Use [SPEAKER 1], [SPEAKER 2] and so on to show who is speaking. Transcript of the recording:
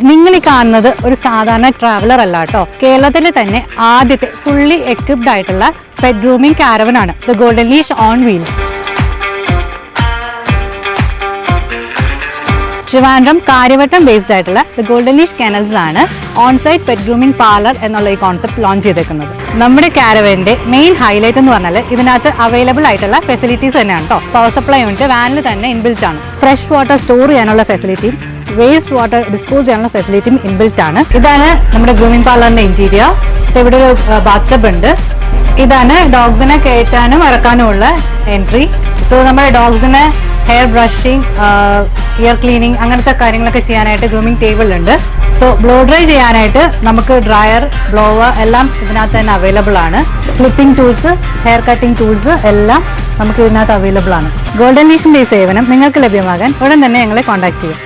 [SPEAKER 1] നിങ്ങൾ ഈ കാണുന്നത് ഒരു സാധാരണ ട്രാവലർ അല്ല കേട്ടോ. കേരളത്തിലെ തന്നെ ആദ്യത്തെ ഫുള്ളി എക്വിപ്ഡ് ആയിട്ടുള്ള പെറ്റ് ഗ്രൂമിംഗ് കാരവൻ ആണ് the golden leash on wheels. Trivandrum Kariavattom based ആയിട്ടുള്ള ദ ഗോൾഡൻ ലീഷ് കെനൽസിലാണ് on site pet grooming parlour എന്നുള്ള ഈ കോൺസെപ്റ്റ് ലോഞ്ച് ചെയ്തേക്കുന്നത്. നമ്മുടെ കാരവന്റെ മെയിൻ ഹൈലൈറ്റ് എന്ന് പറഞ്ഞാൽ ഇതിനകത്ത് അവൈലബിൾ ആയിട്ടുള്ള ഫെസിലിറ്റീസ് തന്നെയാണ് കേട്ടോ. പവർ സപ്ലൈ യൂണിറ്റ് വാനിൽ തന്നെ ഇൻബിൽറ്റ് ആണ്. ഫ്രഷ് വാട്ടർ സ്റ്റോർ ചെയ്യാനുള്ള ഫെസിലിറ്റിയും വേസ്റ്റ് വാട്ടർ ഡിസ്പോസ് ചെയ്യാനുള്ള ഫെസിലിറ്റിയും ഇൻബിൽറ്റ് ആണ്. ഇതാണ് നമ്മുടെ ഗ്രൂമിംഗ് പാർലറിന്റെ ഇന്റീരിയർ. ഇവിടെ ഒരു ബാത്ടബ് ഉണ്ട്. ഇതാണ് ഡോഗ്സിനെ കയറ്റാനും ഇറക്കാനും ഉള്ള എൻട്രി. സോ നമ്മുടെ ഡോഗ്സിനെ ഹെയർ ബ്രഷിങ്, ഇയർ ക്ലീനിങ് അങ്ങനത്തെ കാര്യങ്ങളൊക്കെ ചെയ്യാനായിട്ട് ഗ്രൂമിംഗ് ടേബിൾ ഉണ്ട്. സോ ബ്ലോ ഡ്രൈ ചെയ്യാനായിട്ട് നമുക്ക് ഡ്രയർ, ബ്ലോവർ എല്ലാം ഇതിനകത്ത് തന്നെ അവൈലബിൾ ആണ്. Clipping tools, hair cutting tools എല്ലാം നമുക്ക് ഇതിനകത്ത് അവൈലബിൾ ആണ്. ഗോൾഡൻ ലീഷിന്റെ ഈ സേവനം നിങ്ങൾക്ക് ലഭ്യമാകാൻ ഉടൻ തന്നെ ഞങ്ങളെ കോൺടാക്ട് ചെയ്യും.